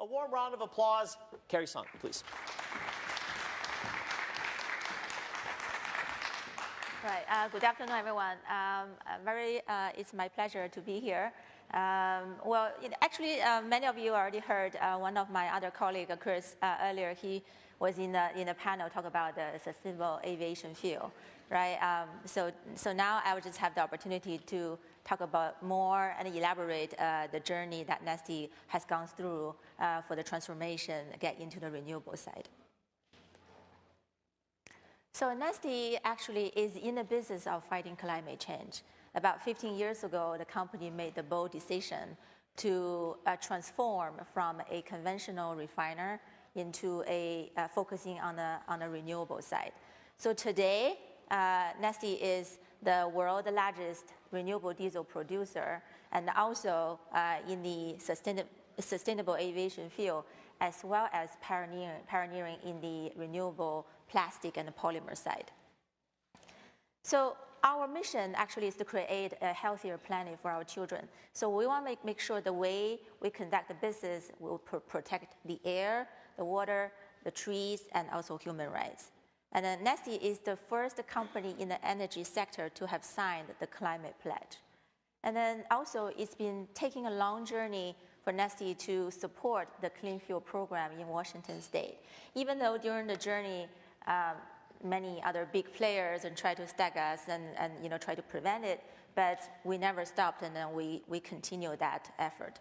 A warm round of applause. Carrie Song, please. Right. Good afternoon, everyone. It's my pleasure to be here. Many of you already heard one of my other colleagues, Chris, earlier. He was in a panel talk about the sustainable aviation fuel, right? So now I will just have the opportunity to talk about more and elaborate the journey that Neste has gone through for the transformation, get into the renewable side. So Neste actually is in the business of fighting climate change. About 15 years ago, the company made the bold decision to transform from a conventional refiner into a focusing on a renewable side. So today, Neste is the world's largest renewable diesel producer, and also in the sustainable aviation fuel, as well as pioneering in the renewable plastic and the polymer side. So our mission actually is to create a healthier planet for our children. So we want to make sure the way we conduct the business will protect the air, the water, the trees, and also human rights. And then Neste is the first company in the energy sector to have signed the climate pledge. And then also it's been taking a long journey for Neste to support the clean fuel program in Washington State. Even though during the journey, many other big players and try to stag us and try to prevent it, but we never stopped, and then we continue that effort.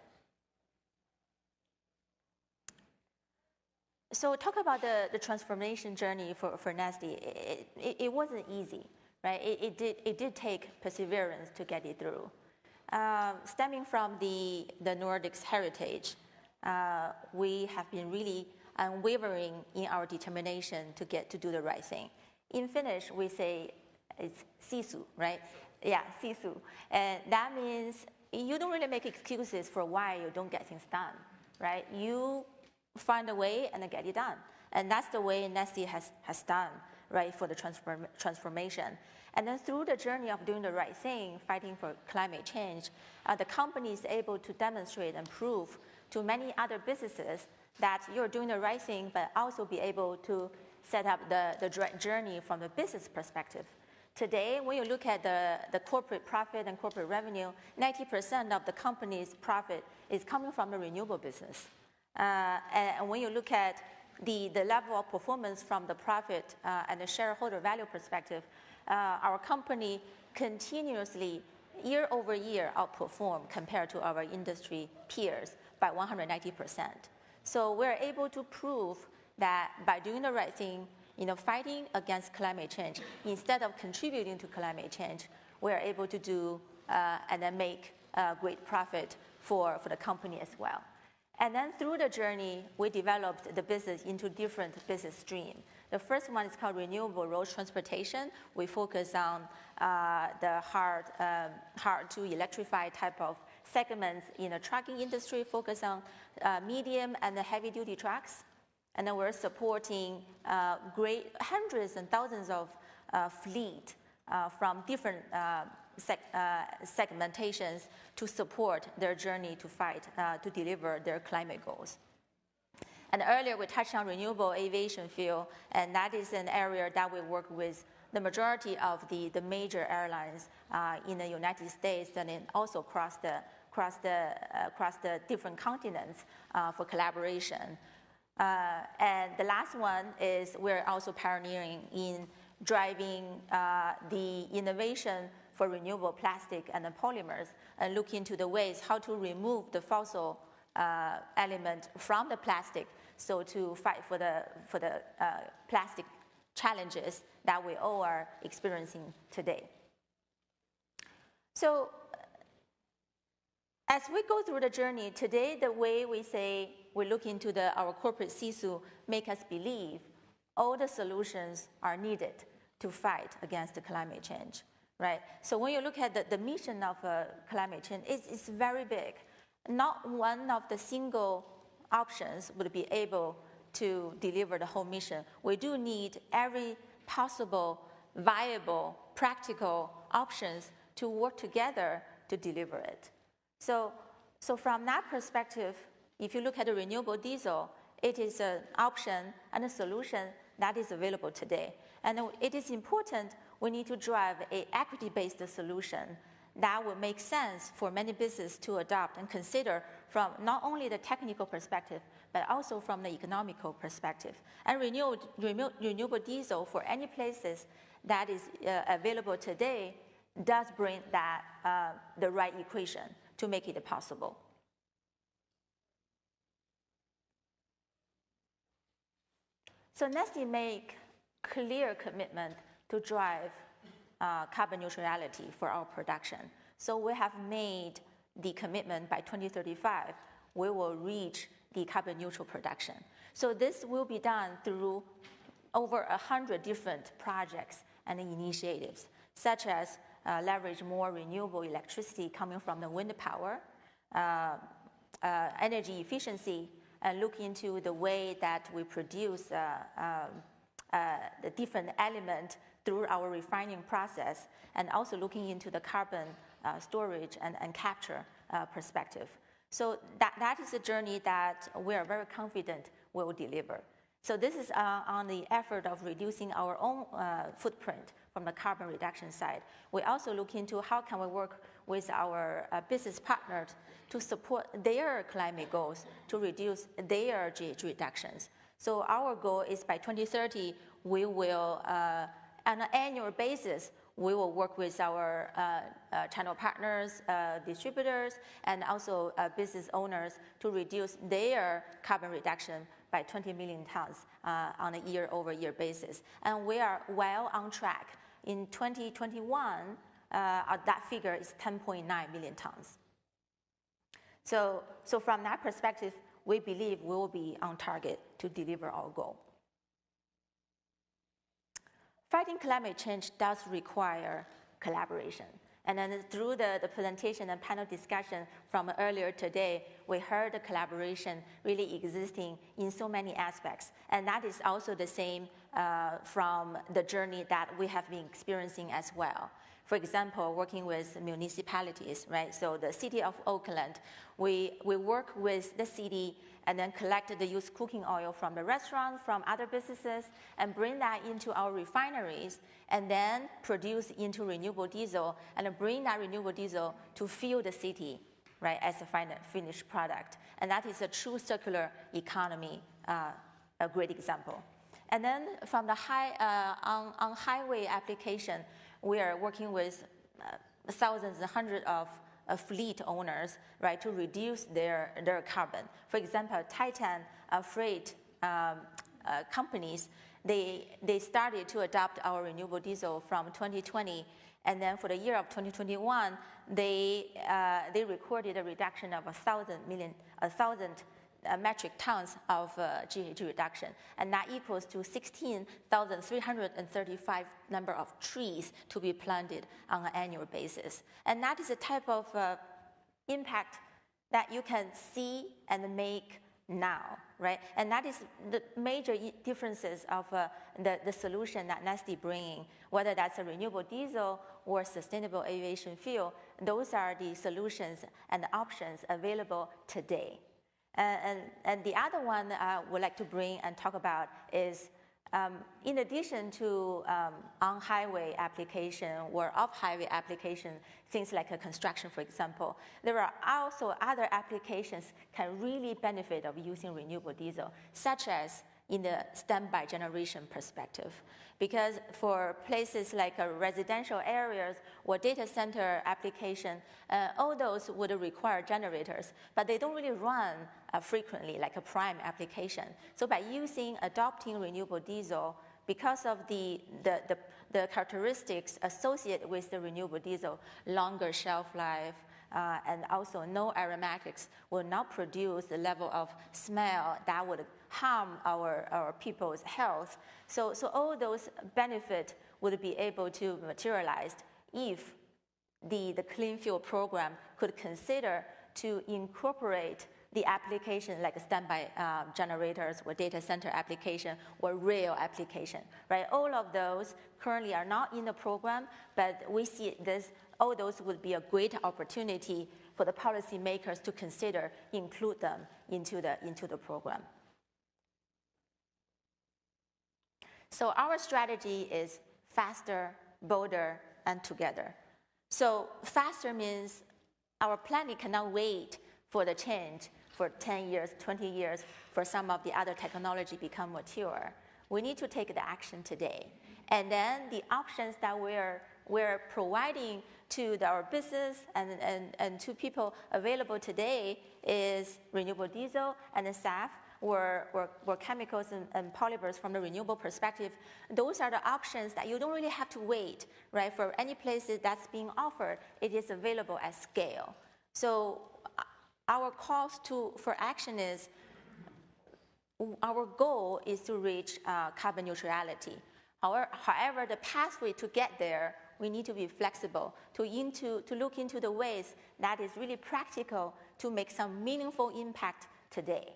So talk about the transformation journey for Neste. It wasn't easy, right? It did take perseverance to get it through. Stemming from the Nordic's heritage, we have been really unwavering in our determination to do the right thing. In Finnish, we say it's Sisu, right? Yeah, Sisu. And that means you don't really make excuses for why you don't get things done, right? You find a way and then get it done. And that's the way Neste has done, right, for the transformation. And then through the journey of doing the right thing, fighting for climate change, the company is able to demonstrate and prove to many other businesses that you're doing the right thing, but also be able to set up the journey from a business perspective. Today, when you look at the corporate profit and corporate revenue, 90% of the company's profit is coming from the renewable business. And when you look at the level of performance from the profit and the shareholder value perspective, our company continuously, year over year, outperform compared to our industry peers by 190%. So we're able to prove that by doing the right thing, fighting against climate change, instead of contributing to climate change, we're able to do and then make great profit for the company as well. And then through the journey, we developed the business into different business streams. The first one is called Renewable Road Transportation. We focus on the hard to electrify type of segments in the trucking industry, focus on medium and the heavy duty trucks. And then we're supporting great hundreds and thousands of fleet from different segmentations to support their journey to fight, to deliver their climate goals. And earlier we touched on renewable aviation fuel, and that is an area that we work with the majority of the major airlines in the United States, and then also across the different continents for collaboration. And the last one is we're also pioneering in driving the innovation for renewable plastic and the polymers, and look into the ways how to remove the fossil element from the plastic, so to fight for the plastic challenges that we all are experiencing today. So as we go through the journey today, the way we say we look into our corporate Sisu make us believe all the solutions are needed to fight against the climate change, right? So when you look at the mission of climate change, it's very big. Not one of the single options would be able to deliver the whole mission. We do need every possible, viable, practical options to work together to deliver it. So from that perspective, if you look at the renewable diesel, it is an option and a solution that is available today. And it is important we need to drive an equity-based solution that will make sense for many businesses to adopt and consider from not only the technical perspective, but also from the economical perspective. And renewable diesel for any places that is available today does bring that the right equation to make it possible. So Neste make clear commitment to drive carbon neutrality for our production. So we have made the commitment by 2035, we will reach the carbon neutral production. So this will be done through over 100 different projects and initiatives, such as leverage more renewable electricity coming from the wind power, energy efficiency, and look into the way that we produce the different element through our refining process, and also looking into the carbon storage and capture perspective. So that is a journey that we are very confident will deliver. So this is on the effort of reducing our own footprint from the carbon reduction side. We also look into how can we work with our business partners to support their climate goals to reduce their GHG reductions. So our goal is by 2030, we will, on an annual basis, we will work with our channel partners, distributors, and also business owners to reduce their carbon reduction by 20 million tons on a year-over-year basis. And we are well on track. In 2021, that figure is 10.9 million tons. So from that perspective, we believe we will be on target to deliver our goal. Fighting climate change does require collaboration. And then through the presentation and panel discussion from earlier today, we heard the collaboration really existing in so many aspects. And that is also the same from the journey that we have been experiencing as well. For example, working with municipalities, right? So the city of Oakland, we work with the city and then collect the used cooking oil from the restaurants, from other businesses, and bring that into our refineries, and then produce into renewable diesel, and bring that renewable diesel to fuel the city, right, as a finished product. And that is a true circular economy, a great example. And then from the on highway application, we are working with thousands and hundreds of fleet owners, right, to reduce their carbon. For example, Titan freight companies, they started to adopt our renewable diesel from 2020, and then for the year of 2021, they recorded a reduction of 1,000 metric tons of GHG reduction, and that equals to 16,335 number of trees to be planted on an annual basis. And that is a type of impact that you can see and make now, right? And that is the major differences of the solution that Neste bringing, whether that's a renewable diesel or sustainable aviation fuel. Those are the solutions and the options available today. And the other one I would like to bring and talk about is, in addition to on-highway application or off-highway application, things like a construction, for example, there are also other applications can really benefit of using renewable diesel, such as in the standby generation perspective. Because for places like residential areas or data center application, all those would require generators, but they don't really run frequently like a prime application. So by adopting renewable diesel, because of the characteristics associated with the renewable diesel, longer shelf life, and also no aromatics, will not produce the level of smell that would harm our people's health. So all those benefits would be able to materialize if the Clean Fuel Program could consider to incorporate the application like standby generators or data center application or rail application, right? All of those currently are not in the program, but we see all those would be a great opportunity for the policymakers to consider include them into the program. So our strategy is faster, bolder, and together. So faster means our planet cannot wait for the change for 10 years, 20 years, for some of the other technology become mature. We need to take the action today. And then the options that we're providing to our business and to people available today is renewable diesel and the SAF, or chemicals and polymers from the renewable perspective. Those are the options that you don't really have to wait, right? For any places that's being offered, it is available at scale. So our calls for action is, our goal is to reach carbon neutrality. However, the pathway to get there, we need to be flexible, to look into the ways that is really practical to make some meaningful impact today,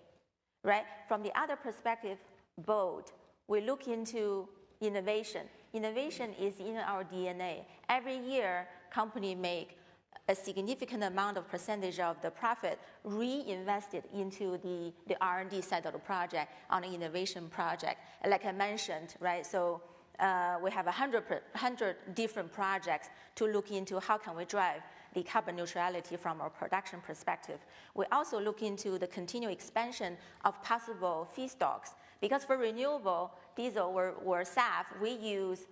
right? From the other perspective, bold, we look into innovation. Innovation is in our DNA. Every year, companies make a significant amount of percentage of the profit reinvested into the R&D side of the project on an innovation project. Like I mentioned, right? So we have 100 different projects to look into how can we drive the carbon neutrality from our production perspective. We also look into the continued expansion of possible feedstocks, because for renewable diesel or SAF, we use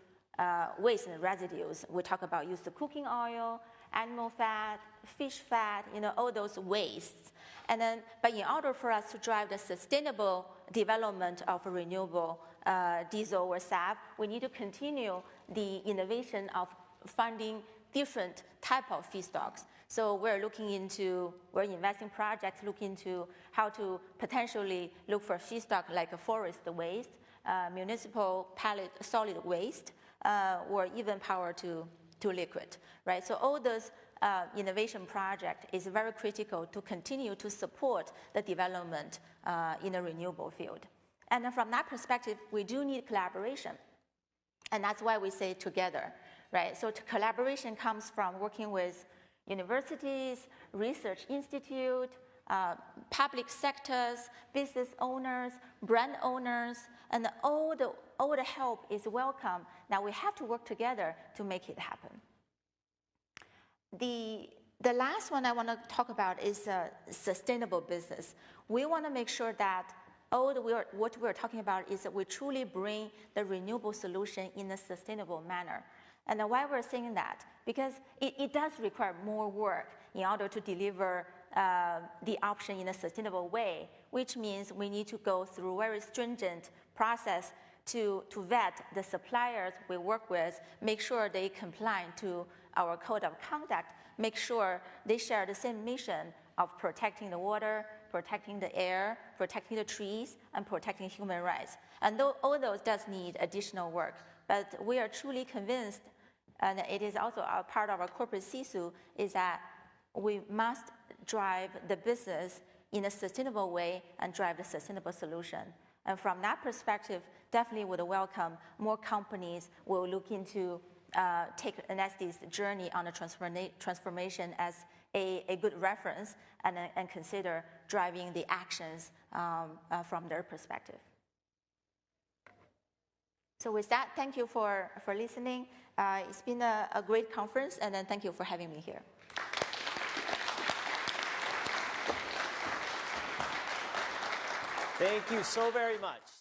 waste and residues. We talk about used cooking oil, animal fat, fish fat, all those wastes. And then, but in order for us to drive the sustainable development of a renewable diesel or SAF, we need to continue the innovation of finding different type of feedstocks. So we're investing projects, looking into how to potentially look for feedstock like a forest waste, municipal pellet solid waste, or even power to liquid, right? So all those innovation project is very critical to continue to support the development in the renewable field. And then from that perspective, we do need collaboration. And that's why we say together, right? So collaboration comes from working with universities, research institute, public sectors, business owners, brand owners, and all the help is welcome. Now we have to work together to make it happen. The last one I want to talk about is sustainable business. We want to make sure that what we're talking about is that we truly bring the renewable solution in a sustainable manner. And why we're saying that? Because it does require more work in order to deliver the option in a sustainable way, which means we need to go through very stringent process to vet the suppliers we work with, make sure they comply to our code of conduct, make sure they share the same mission of protecting the water, protecting the air, protecting the trees, and protecting human rights. And all those does need additional work. But we are truly convinced, and it is also a part of our corporate Sisu, is that we must drive the business in a sustainable way and drive the sustainable solution. And from that perspective, definitely would welcome more companies will look into take Neste's journey on a transformation as a good reference and consider driving the actions from their perspective. So with that, thank you for listening. It's been a great conference, and then thank you for having me here. Thank you so very much.